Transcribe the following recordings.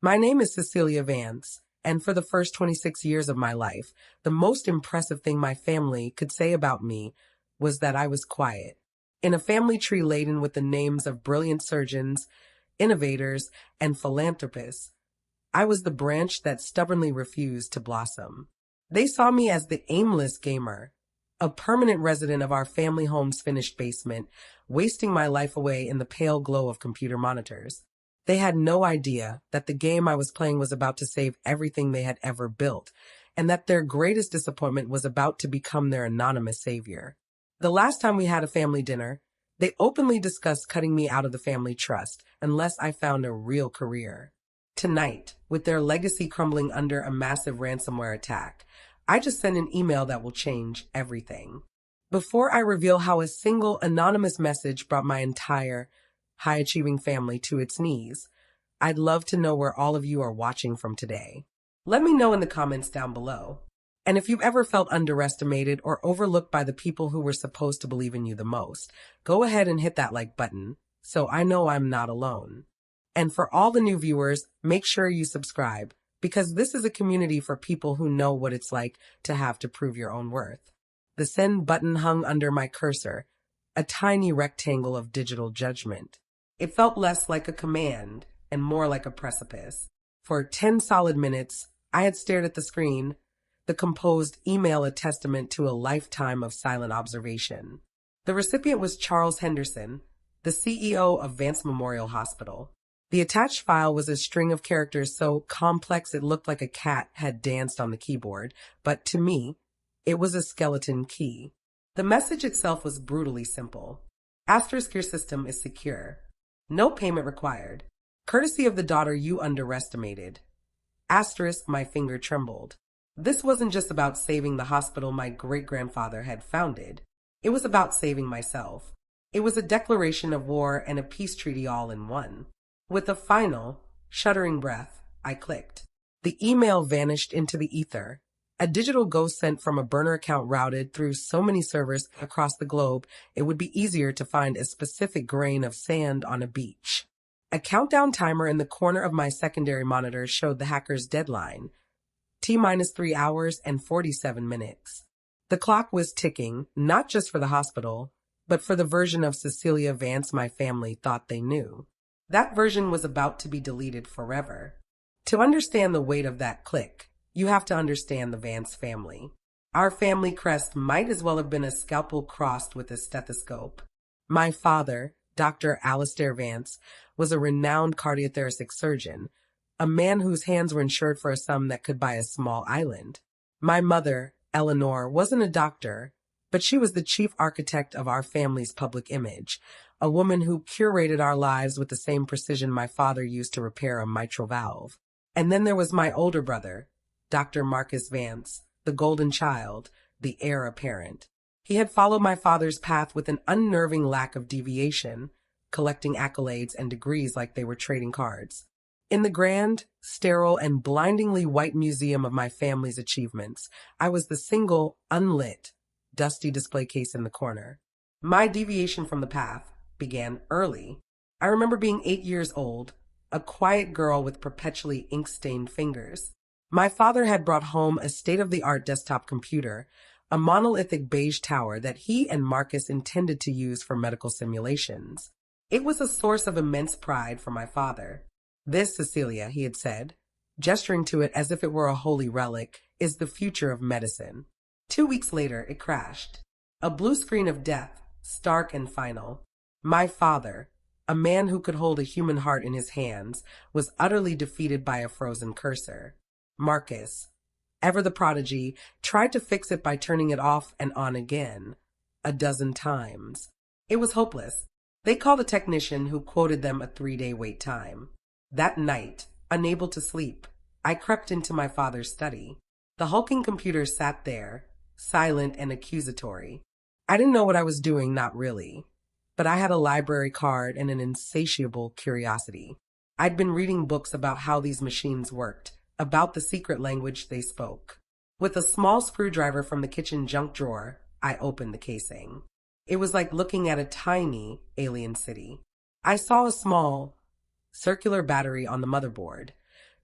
My name is Cecilia Vance, and for the first 26 years of my life, the most impressive thing my family could say about me was that I was quiet. In a family tree laden with the names of brilliant surgeons, innovators, and philanthropists, I was the branch that stubbornly refused to blossom. They saw me as the aimless gamer, a permanent resident of our family home's finished basement, wasting my life away in the pale glow of computer monitors. They had no idea that the game I was playing was about to save everything they had ever built, and that their greatest disappointment was about to become their anonymous savior. The last time we had a family dinner, they openly discussed cutting me out of the family trust unless I found a real career. Tonight, with their legacy crumbling under a massive ransomware attack, I just sent an email that will change everything. Before I reveal how a single anonymous message brought my entire high-achieving family to its knees, I'd love to know where all of you are watching from today. Let me know in the comments down below. And if you've ever felt underestimated or overlooked by the people who were supposed to believe in you the most, go ahead and hit that like button so I know I'm not alone. And for all the new viewers, make sure you subscribe, because this is a community for people who know what it's like to have to prove your own worth. The send button hung under my cursor, a tiny rectangle of digital judgment. It felt less like a command and more like a precipice. For 10 solid minutes, I had stared at the screen, the composed email a testament to a lifetime of silent observation. The recipient was Charles Henderson, the CEO of Vance Memorial Hospital. The attached file was a string of characters so complex it looked like a cat had danced on the keyboard, but to me, it was a skeleton key. The message itself was brutally simple. Asterisk, your system is secure. No payment required. Courtesy of the daughter you underestimated. Asterisk, my finger trembled. This wasn't just about saving the hospital my great-grandfather had founded. It was about saving myself. It was a declaration of war and a peace treaty all in one. With a final, shuddering breath, I clicked. The email vanished into the ether. A digital ghost sent from a burner account routed through so many servers across the globe, it would be easier to find a specific grain of sand on a beach. A countdown timer in the corner of my secondary monitor showed the hacker's deadline. T-minus 3 hours and 47 minutes. The clock was ticking, not just for the hospital, but for the version of Cecilia Vance my family thought they knew. That version was about to be deleted forever. To understand the weight of that click, you have to understand the Vance family. Our family crest might as well have been a scalpel crossed with a stethoscope. My father, Dr. Alistair Vance, was a renowned cardiothoracic surgeon, a man whose hands were insured for a sum that could buy a small island. My mother, Eleanor, wasn't a doctor, but she was the chief architect of our family's public image, a woman who curated our lives with the same precision my father used to repair a mitral valve. And then there was my older brother, Dr. Marcus Vance, the golden child, the heir apparent. He had followed my father's path with an unnerving lack of deviation, collecting accolades and degrees like they were trading cards. In the grand, sterile, and blindingly white museum of my family's achievements, I was the single, unlit, dusty display case in the corner. My deviation from the path began early. I remember being 8 years old, a quiet girl with perpetually ink-stained fingers. My father had brought home a state-of-the-art desktop computer, a monolithic beige tower that he and Marcus intended to use for medical simulations. It was a source of immense pride for my father. This, Cecilia, he had said, gesturing to it as if it were a holy relic, is the future of medicine. 2 weeks later, it crashed. A blue screen of death, stark and final. My father, a man who could hold a human heart in his hands, was utterly defeated by a frozen cursor. Marcus, ever the prodigy, tried to fix it by turning it off and on again, a dozen times. It was hopeless. They called a technician who quoted them a 3-day wait time. That night, unable to sleep, I crept into my father's study. The hulking computer sat there, silent and accusatory. I didn't know what I was doing, not really. But I had a library card and an insatiable curiosity. I'd been reading books about how these machines worked, about the secret language they spoke. With a small screwdriver from the kitchen junk drawer, I opened the casing. It was like looking at a tiny alien city. I saw a small, circular battery on the motherboard,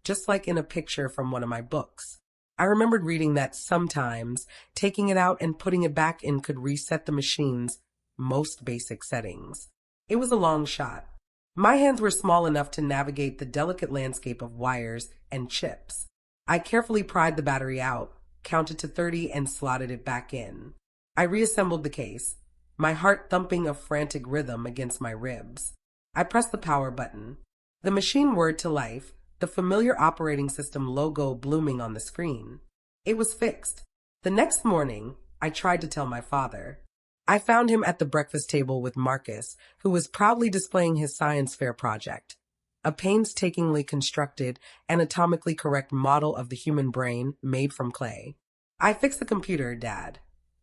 just like in a picture from one of my books. I remembered reading that sometimes taking it out and putting it back in could reset the machine's most basic settings. It was a long shot. My hands were small enough to navigate the delicate landscape of wires and chips. I carefully pried the battery out, counted to 30, and slotted it back in. I reassembled the case, my heart thumping a frantic rhythm against my ribs. I pressed the power button. The machine whirred to life, the familiar operating system logo blooming on the screen. It was fixed. The next morning, I tried to tell my father. I found him at the breakfast table with Marcus, who was proudly displaying his science fair project, a painstakingly constructed, anatomically correct model of the human brain made from clay. "I fixed the computer, Dad,"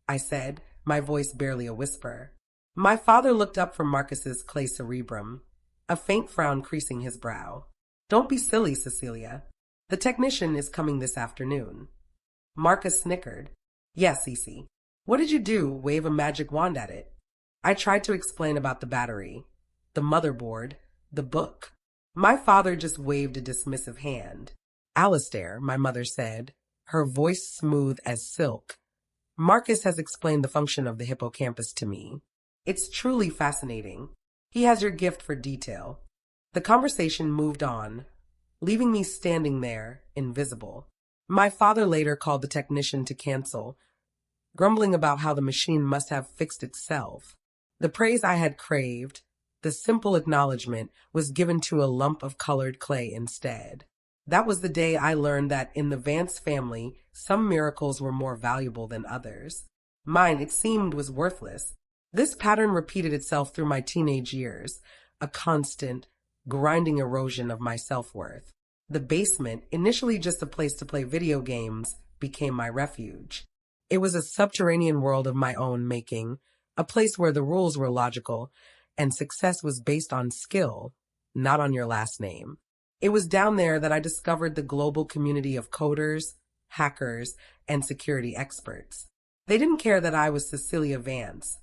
I said, my voice barely a whisper. My father looked up from Marcus's clay cerebrum, a faint frown creasing his brow. "Don't be silly, Cecilia. The technician is coming this afternoon." Marcus snickered. "Yes, Cece. What did you do, wave a magic wand at it?" I tried to explain about the battery, the motherboard, the book. My father just waved a dismissive hand. "Alistair," my mother said, her voice smooth as silk, "Marcus has explained the function of the hippocampus to me. It's truly fascinating. He has your gift for detail." The conversation moved on, leaving me standing there, invisible. My father later called the technician to cancel, grumbling about how the machine must have fixed itself. The praise I had craved, the simple acknowledgement, was given to a lump of colored clay instead. That was the day I learned that in the Vance family, some miracles were more valuable than others. Mine, it seemed, was worthless. This pattern repeated itself through my teenage years, a constant, grinding erosion of my self-worth. The basement, initially just a place to play video games, became my refuge. It was a subterranean world of my own making, a place where the rules were logical, and success was based on skill, not on your last name. It was down there that I discovered the global community of coders, hackers, and security experts. They didn't care that I was Cecilia Vance,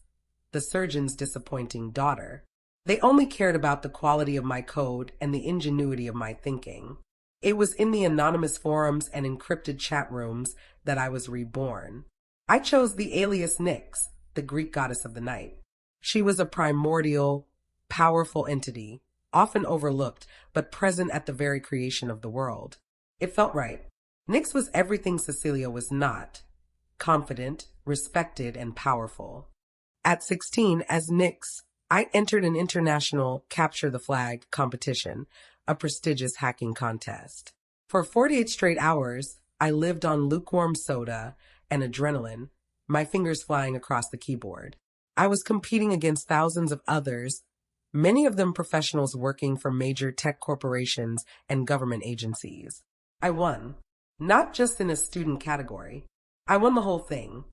the surgeon's disappointing daughter. They only cared about the quality of my code and the ingenuity of my thinking. It was in the anonymous forums and encrypted chat rooms that I was reborn. I chose the alias Nyx, the Greek goddess of the night. She was a primordial, powerful entity, often overlooked, but present at the very creation of the world. It felt right. Nyx was everything Cecilia was not: confident, respected, and powerful. At 16, as Nyx, I entered an international Capture the Flag competition, a prestigious hacking contest. For 48 straight hours, I lived on lukewarm soda and adrenaline, my fingers flying across the keyboard. I was competing against thousands of others, many of them professionals working for major tech corporations and government agencies. I won, not just in a student category. I won the whole thing.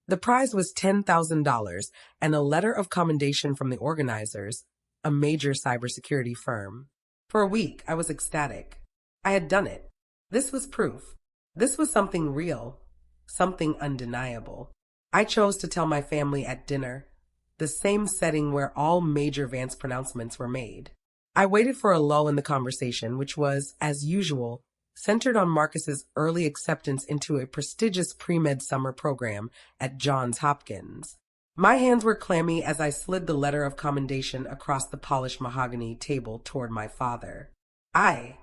The prize was $10,000 and a letter of commendation from the organizers, a major cybersecurity firm. For a week, I was ecstatic. I had done it. This was proof. This was something real, something undeniable. I chose to tell my family at dinner, the same setting where all major Vance pronouncements were made. I waited for a lull in the conversation, which was, as usual, centered on Marcus's early acceptance into a prestigious pre-med summer program at Johns Hopkins. My hands were clammy as I slid the letter of commendation across the polished mahogany table toward my father. I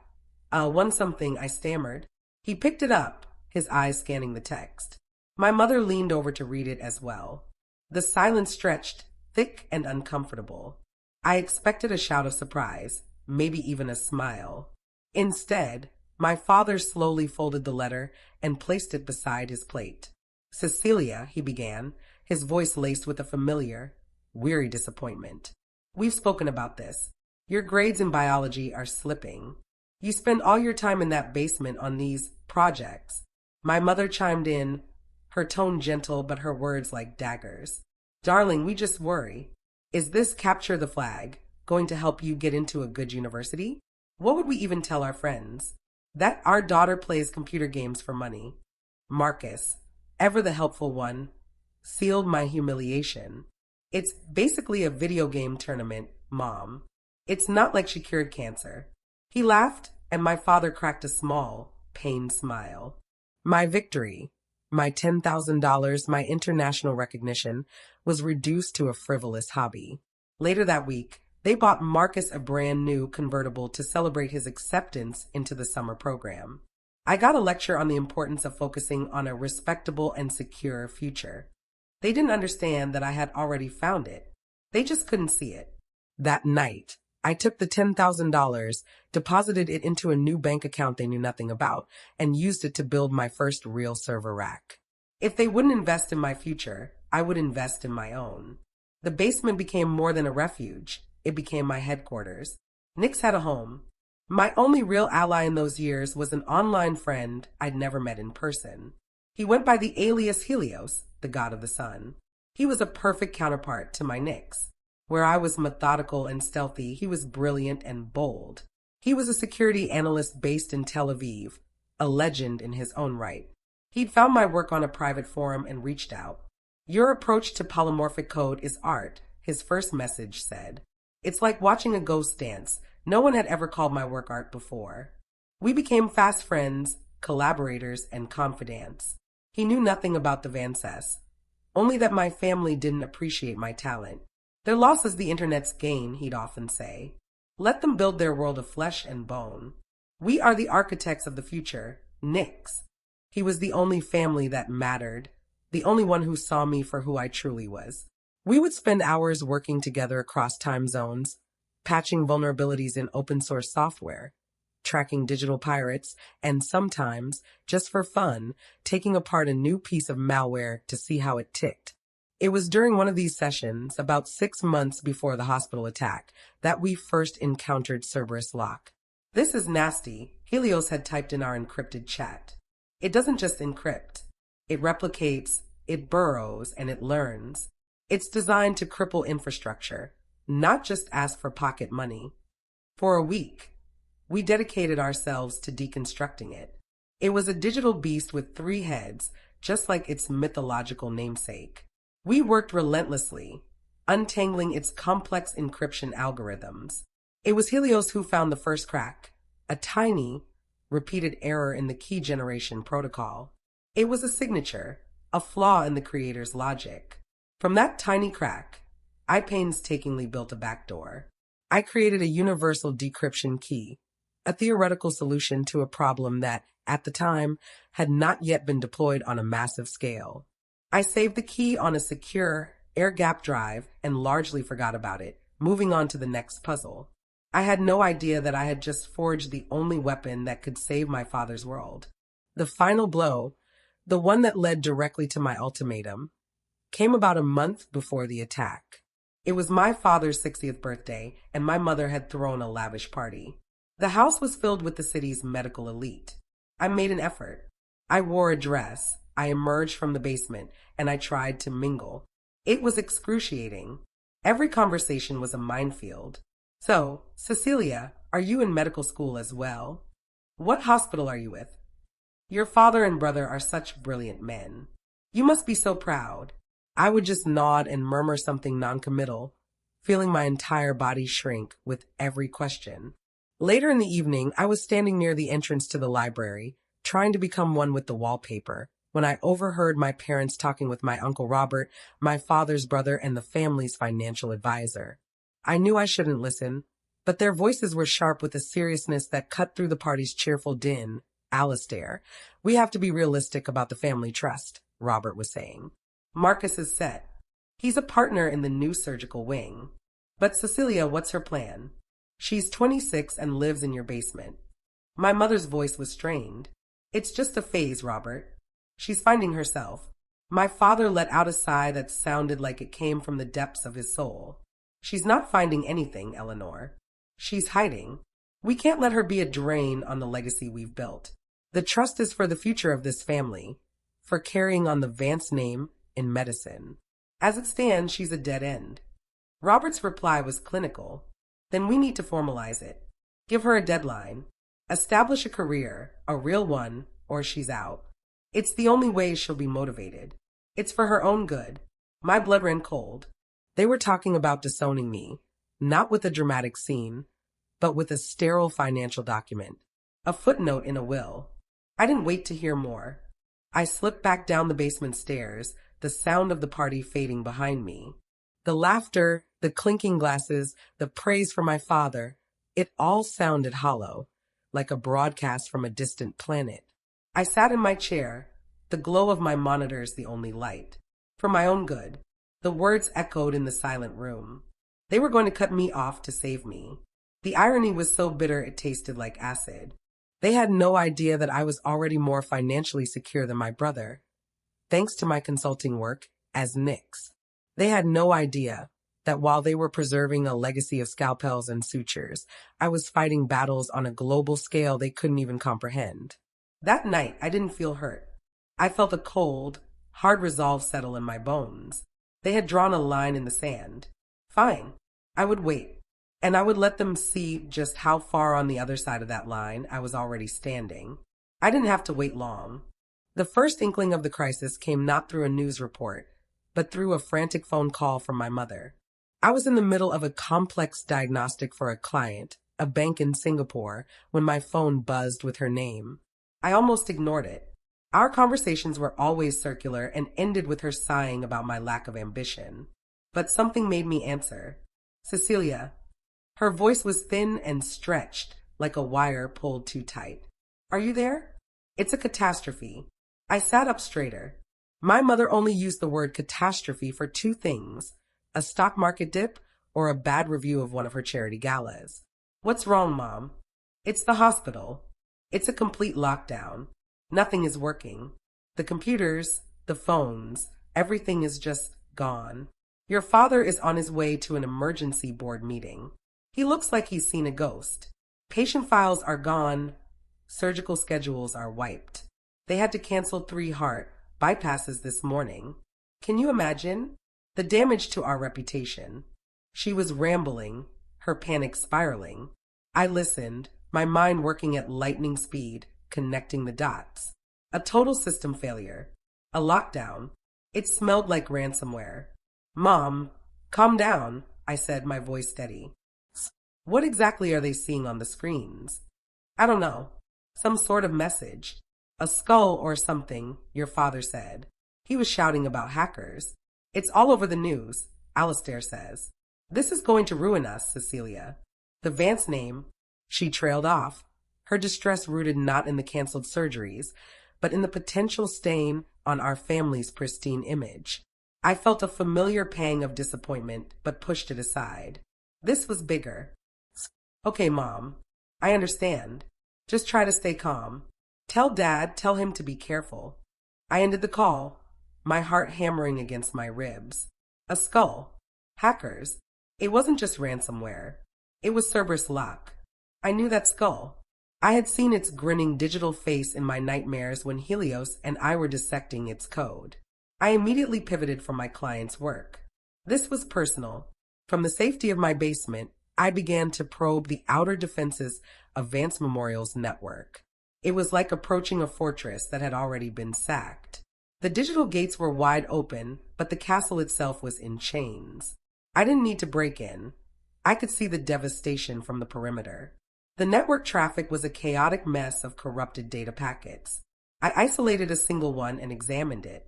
won something," I stammered. He picked it up, his eyes scanning the text. My mother leaned over to read it as well. The silence stretched, thick and uncomfortable. I expected a shout of surprise, maybe even a smile. Instead, my father slowly folded the letter and placed it beside his plate. "Cecilia," he began, his voice laced with a familiar, weary disappointment. "We've spoken about this. Your grades in biology are slipping. You spend all your time in that basement on these projects." My mother chimed in, her tone gentle but her words like daggers. "Darling, we just worry. Is this Capture the Flag going to help you get into a good university? What would we even tell our friends? That our daughter plays computer games for money?" Marcus, ever the helpful one, sealed my humiliation. "It's basically a video game tournament, Mom. It's not like she cured cancer." He laughed and my father cracked a small, pained smile. My victory, my $10,000, my international recognition, was reduced to a frivolous hobby. Later that week, they bought Marcus a brand new convertible to celebrate his acceptance into the summer program. I got a lecture on the importance of focusing on a respectable and secure future. They didn't understand that I had already found it. They just couldn't see it. That night, I took the $10,000, deposited it into a new bank account they knew nothing about, and used it to build my first real server rack. If they wouldn't invest in my future, I would invest in my own. The basement became more than a refuge. It became my headquarters. Nix had a home. My only real ally in those years was an online friend I'd never met in person. He went by the alias Helios, the god of the sun. He was a perfect counterpart to my Nix. Where I was methodical and stealthy, he was brilliant and bold. He was a security analyst based in Tel Aviv, a legend in his own right. He'd found my work on a private forum and reached out. "Your approach to polymorphic code is art," his first message said. "It's like watching a ghost dance. No one had ever called my work art before." We became fast friends, collaborators, and confidants. He knew nothing about the Vances, only that my family didn't appreciate my talent. "Their loss is the internet's gain," he'd often say. "Let them build their world of flesh and bone. We are the architects of the future, Nix." He was the only family that mattered, the only one who saw me for who I truly was. We would spend hours working together across time zones, patching vulnerabilities in open source software, tracking digital pirates, and sometimes, just for fun, taking apart a new piece of malware to see how it ticked. It was during one of these sessions, about 6 months before the hospital attack, that we first encountered Cerberus Lock. "This is nasty," Helios had typed in our encrypted chat. "It doesn't just encrypt. It replicates, it burrows, and it learns. It's designed to cripple infrastructure, not just ask for pocket money." For a week, we dedicated ourselves to deconstructing it. It was a digital beast with 3 heads, just like its mythological namesake. We worked relentlessly, untangling its complex encryption algorithms. It was Helios who found the first crack, a tiny, repeated error in the key generation protocol. It was a signature, a flaw in the creator's logic. From that tiny crack, I painstakingly built a backdoor. I created a universal decryption key, a theoretical solution to a problem that, at the time, had not yet been deployed on a massive scale. I saved the key on a secure, air-gapped drive and largely forgot about it, moving on to the next puzzle. I had no idea that I had just forged the only weapon that could save my father's world. The final blow, the one that led directly to my ultimatum, came about a month before the attack. It was my father's 60th birthday, and my mother had thrown a lavish party. The house was filled with the city's medical elite. I made an effort. I wore a dress. I emerged from the basement, and I tried to mingle. It was excruciating. Every conversation was a minefield. "So, Cecilia, are you in medical school as well? What hospital are you with? Your father and brother are such brilliant men. You must be so proud." I would just nod and murmur something noncommittal, feeling my entire body shrink with every question. Later in the evening, I was standing near the entrance to the library, trying to become one with the wallpaper, when I overheard my parents talking with my Uncle Robert, my father's brother, and the family's financial advisor. I knew I shouldn't listen, but their voices were sharp with a seriousness that cut through the party's cheerful din. "Alistair, we have to be realistic about the family trust," Robert was saying. "Marcus is set. He's a partner in the new surgical wing. But Cecilia, what's her plan? She's 26 and lives in your basement." My mother's voice was strained. "It's just a phase, Robert. She's finding herself." My father let out a sigh that sounded like it came from the depths of his soul. "She's not finding anything, Eleanor. She's hiding. We can't let her be a drain on the legacy we've built. The trust is for the future of this family, for carrying on the Vance name in medicine. As it stands, she's a dead end." Robert's reply was clinical. "Then we need to formalize it. Give her a deadline. Establish a career, a real one, or she's out. It's the only way she'll be motivated. It's for her own good." My blood ran cold. They were talking about disowning me, not with a dramatic scene, but with a sterile financial document. A footnote in a will. I didn't wait to hear more. I slipped back down the basement stairs, the sound of the party fading behind me. The laughter, the clinking glasses, the praise for my father, it all sounded hollow, like a broadcast from a distant planet. I sat in my chair, the glow of my monitors the only light. For my own good, the words echoed in the silent room. They were going to cut me off to save me. The irony was so bitter it tasted like acid. They had no idea that I was already more financially secure than my brother, thanks to my consulting work as Nix. They had no idea that while they were preserving a legacy of scalpels and sutures, I was fighting battles on a global scale they couldn't even comprehend. That night, I didn't feel hurt. I felt a cold, hard resolve settle in my bones. They had drawn a line in the sand. Fine, I would wait, and I would let them see just how far on the other side of that line I was already standing. I didn't have to wait long. The first inkling of the crisis came not through a news report, but through a frantic phone call from my mother. I was in the middle of a complex diagnostic for a client, a bank in Singapore, when my phone buzzed with her name. I almost ignored it. Our conversations were always circular and ended with her sighing about my lack of ambition. But something made me answer. Cecilia. Her voice was thin and stretched, like a wire pulled too tight. Are you there? It's a catastrophe. I sat up straighter. My mother only used the word catastrophe for two things, a stock market dip or a bad review of one of her charity galas. What's wrong, Mom? It's the hospital. It's a complete lockdown. Nothing is working. The computers, the phones, everything is just gone. Your father is on his way to an emergency board meeting. He looks like he's seen a ghost. Patient files are gone. Surgical schedules are wiped. They had to cancel 3 heart bypasses this morning. Can you imagine? The damage to our reputation. She was rambling, her panic spiraling. I listened, my mind working at lightning speed, connecting the dots. A total system failure. A lockdown. It smelled like ransomware. Mom, calm down, I said, my voice steady. What exactly are they seeing on the screens? I don't know. Some sort of message. A skull or something, your father said. He was shouting about hackers. It's all over the news, Alistair says. This is going to ruin us, Cecilia. The Vance name. She trailed off, her distress rooted not in the canceled surgeries, but in the potential stain on our family's pristine image. I felt a familiar pang of disappointment, but pushed it aside. This was bigger. Okay, Mom. I understand. Just try to stay calm. Tell Dad, tell him to be careful. I ended the call, my heart hammering against my ribs. A skull. Hackers. It wasn't just ransomware. It was Cerberus Lock. I knew that skull. I had seen its grinning digital face in my nightmares when Helios and I were dissecting its code. I immediately pivoted from my client's work. This was personal. From the safety of my basement, I began to probe the outer defenses of Vance Memorial's network. It was like approaching a fortress that had already been sacked. The digital gates were wide open, but the castle itself was in chains. I didn't need to break in. I could see the devastation from the perimeter. The network traffic was a chaotic mess of corrupted data packets. I isolated a single one and examined it.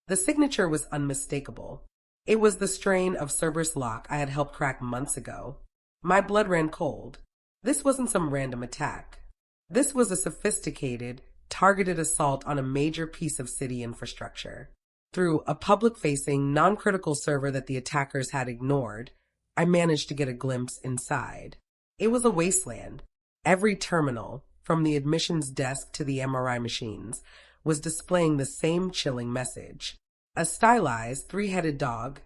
The signature was unmistakable. It was the strain of Cerberus Lock I had helped crack months ago. My blood ran cold. This wasn't some random attack. This was a sophisticated, targeted assault on a major piece of city infrastructure. Through a public-facing, non-critical server that the attackers had ignored, I managed to get a glimpse inside. It was a wasteland. Every terminal, from the admissions desk to the MRI machines, was displaying the same chilling message. A stylized, 3-headed dog,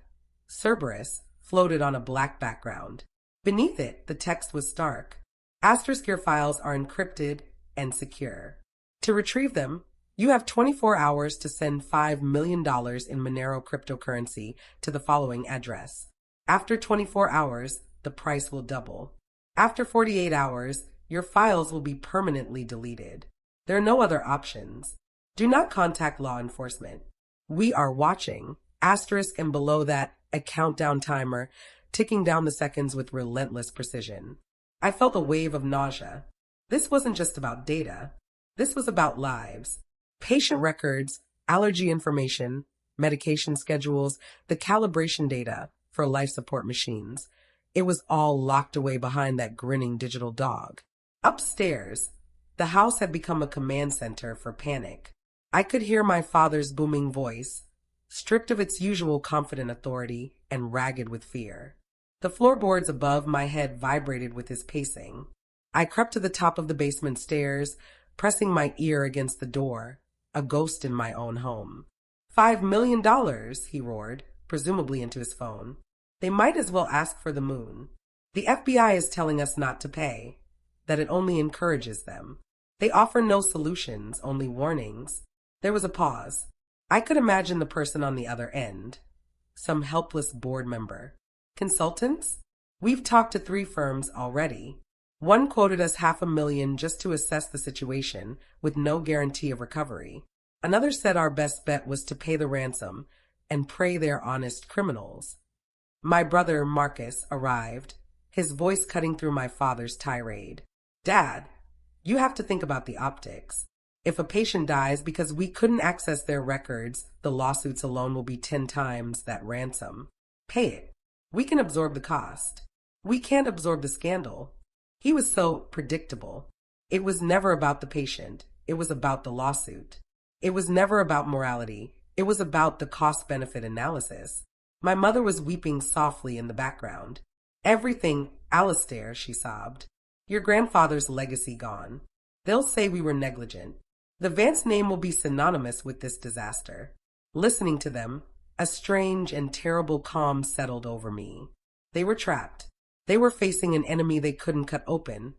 Cerberus, floated on a black background. Beneath it, the text was stark. Asterisk your files are encrypted and secure. To retrieve them, you have 24 hours to send $5 million in Monero cryptocurrency to the following address. After 24 hours, the price will double. After 48 hours, your files will be permanently deleted. There are no other options. Do not contact law enforcement. We are watching. Asterisk and below that, a countdown timer, ticking down the seconds with relentless precision. I felt a wave of nausea. This wasn't just about data. This was about lives. Patient records, allergy information, medication schedules, the calibration data for life support machines. It was all locked away behind that grinning digital dog. Upstairs, the house had become a command center for panic. I could hear my father's booming voice, stripped of its usual confident authority and ragged with fear. The floorboards above my head vibrated with his pacing. I crept to the top of the basement stairs, pressing my ear against the door, a ghost in my own home. $5 million, he roared, presumably into his phone. They might as well ask for the moon. The FBI is telling us not to pay, that it only encourages them. They offer no solutions, only warnings. There was a pause. I could imagine the person on the other end. Some helpless board member. Consultants? We've talked to 3 firms already. One quoted us $500,000 just to assess the situation, with no guarantee of recovery. Another said our best bet was to pay the ransom and pray they're honest criminals. My brother, Marcus, arrived, his voice cutting through my father's tirade. Dad, you have to think about the optics. If a patient dies because we couldn't access their records, the lawsuits alone will be 10 times that ransom. Pay it. We can absorb the cost. We can't absorb the scandal. He was so predictable. It was never about the patient. It was about the lawsuit. It was never about morality. It was about the cost-benefit analysis. My mother was weeping softly in the background. Everything, Alistair, she sobbed. Your grandfather's legacy gone. They'll say we were negligent. The Vance name will be synonymous with this disaster. Listening to them, a strange and terrible calm settled over me. They were trapped. They were facing an enemy they couldn't cut open,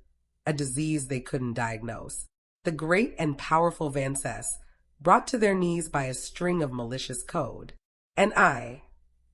a disease they couldn't diagnose. The great and powerful Vances, brought to their knees by a string of malicious code. And I,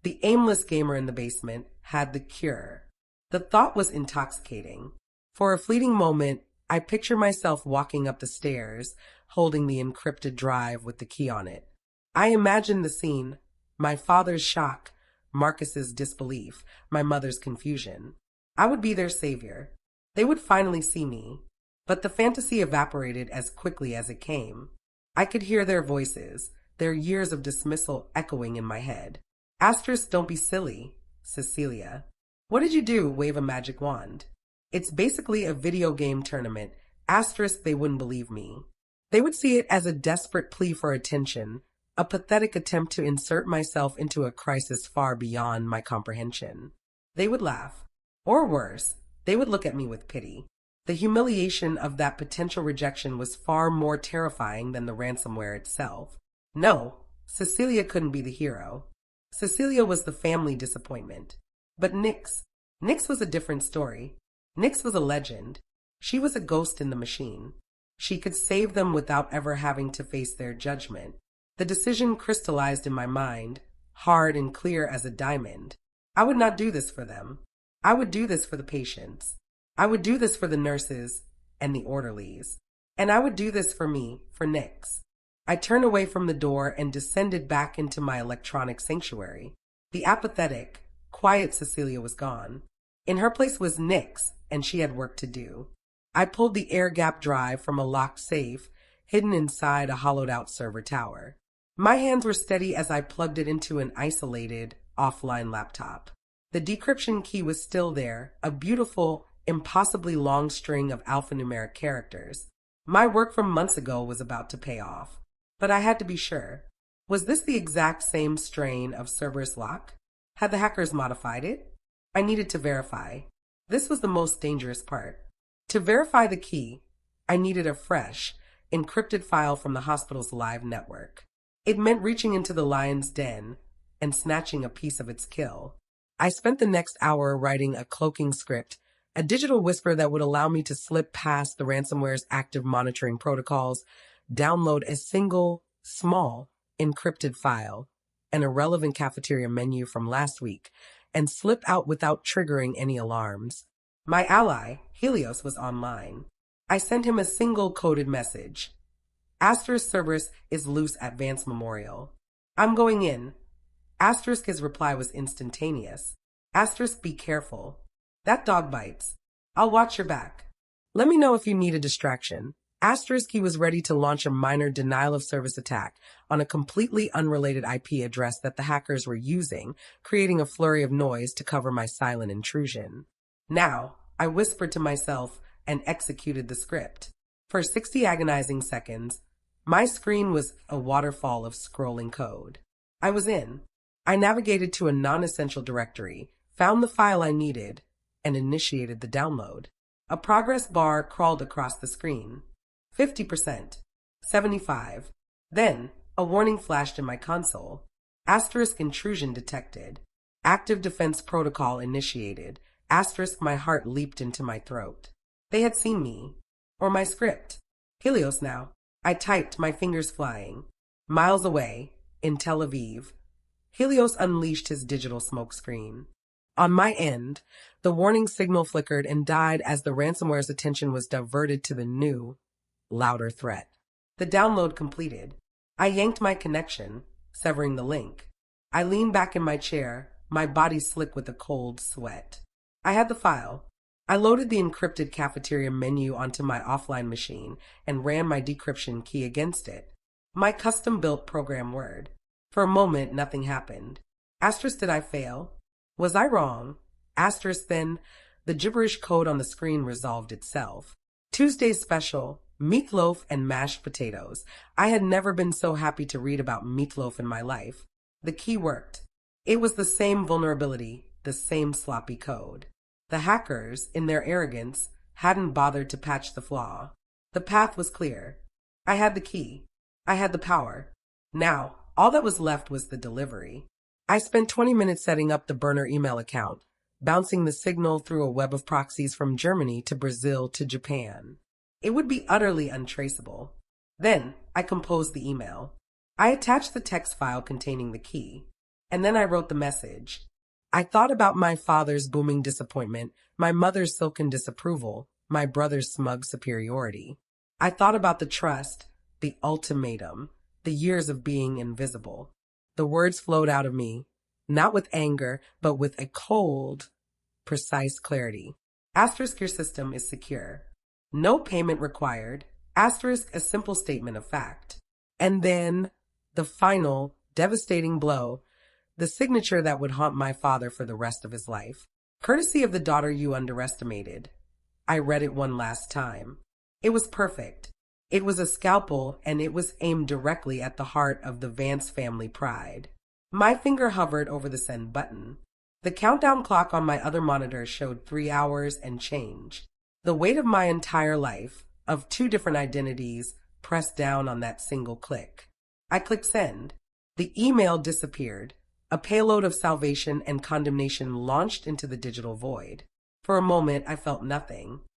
the aimless gamer in the basement, had the cure. The thought was intoxicating. For a fleeting moment, I picture myself walking up the stairs, holding the encrypted drive with the key on it. I imagined the scene, my father's shock, Marcus's disbelief, my mother's confusion. I would be their savior. They would finally see me. But the fantasy evaporated as quickly as it came. I could hear their voices, their years of dismissal echoing in my head. Asterisk, don't be silly, Cecilia. What did you do? Wave a magic wand. It's basically a video game tournament. Asterisk, they wouldn't believe me. They would see it as a desperate plea for attention, a pathetic attempt to insert myself into a crisis far beyond my comprehension. They would laugh. Or worse, they would look at me with pity. The humiliation of that potential rejection was far more terrifying than the ransomware itself. No, Cecilia couldn't be the hero. Cecilia was the family disappointment. But Nyx was a different story. Nyx was a legend. She was a ghost in the machine. She could save them without ever having to face their judgment. The decision crystallized in my mind, hard and clear as a diamond. I would not do this for them. I would do this for the patients. I would do this for the nurses and the orderlies. And I would do this for me, for Nyx. I turned away from the door and descended back into my electronic sanctuary. The apathetic, quiet Cecilia was gone. In her place was Nyx, and she had work to do. I pulled the air-gap drive from a locked safe, hidden inside a hollowed-out server tower. My hands were steady as I plugged it into an isolated, offline laptop. The decryption key was still there, a beautiful, impossibly long string of alphanumeric characters. My work from months ago was about to pay off. But I had to be sure. Was this the exact same strain of Cerberus lock? Had the hackers modified it? I needed to verify. This was the most dangerous part. To verify the key, I needed a fresh, encrypted file from the hospital's live network. It meant reaching into the lion's den and snatching a piece of its kill. I spent the next hour writing a cloaking script, a digital whisper that would allow me to slip past the ransomware's active monitoring protocols, download a single, small, encrypted file, an irrelevant cafeteria menu from last week, and slip out without triggering any alarms. My ally, Helios, was online. I sent him a single coded message. Asterisk Cerberus is loose at Vance Memorial. I'm going in. Asterisk his reply was instantaneous. Asterisk be careful. That dog bites. I'll watch your back. Let me know if you need a distraction. Asterisk he was ready to launch a minor denial of service attack on a completely unrelated IP address that the hackers were using, creating a flurry of noise to cover my silent intrusion. Now, I whispered to myself and executed the script. For 60 agonizing seconds, my screen was a waterfall of scrolling code. I was in. I navigated to a non-essential directory, found the file I needed, and initiated the download. A progress bar crawled across the screen. 50%. 75. Then, a warning flashed in my console. Asterisk intrusion detected. Active defense protocol initiated. Asterisk my heart leaped into my throat. They had seen me. Or my script. Helios now. I typed, my fingers flying. Miles away, in Tel Aviv, Helios unleashed his digital smokescreen. On my end, the warning signal flickered and died as the ransomware's attention was diverted to the new, louder threat. The download completed. I yanked my connection, severing the link. I leaned back in my chair, my body slick with a cold sweat. I had the file. I loaded the encrypted cafeteria menu onto my offline machine and ran my decryption key against it. My custom-built program word. For a moment, nothing happened. Asterisk, did I fail? Was I wrong? Asterisk, then, the gibberish code on the screen resolved itself. Tuesday's special, meatloaf and mashed potatoes. I had never been so happy to read about meatloaf in my life. The key worked. It was the same vulnerability, the same sloppy code. The hackers, in their arrogance, hadn't bothered to patch the flaw. The path was clear. I had the key. I had the power. Now, all that was left was the delivery. I spent 20 minutes setting up the burner email account, bouncing the signal through a web of proxies from Germany to Brazil to Japan. It would be utterly untraceable. Then, I composed the email. I attached the text file containing the key. And then I wrote the message. I thought about my father's booming disappointment, my mother's silken disapproval, my brother's smug superiority. I thought about the trust, the ultimatum, the years of being invisible. The words flowed out of me, not with anger, but with a cold, precise clarity. Asterisk, your system is secure. No payment required. Asterisk, a simple statement of fact. And then, the final, devastating blow, the signature that would haunt my father for the rest of his life. Courtesy of the daughter you underestimated. I read it one last time. It was perfect. It was a scalpel, and it was aimed directly at the heart of the Vance family pride. My finger hovered over the send button. The countdown clock on my other monitor showed 3 hours and change. The weight of my entire life, of 2 different identities, pressed down on that single click. I clicked send. The email disappeared. A payload of salvation and condemnation launched into the digital void. For a moment, I felt nothing.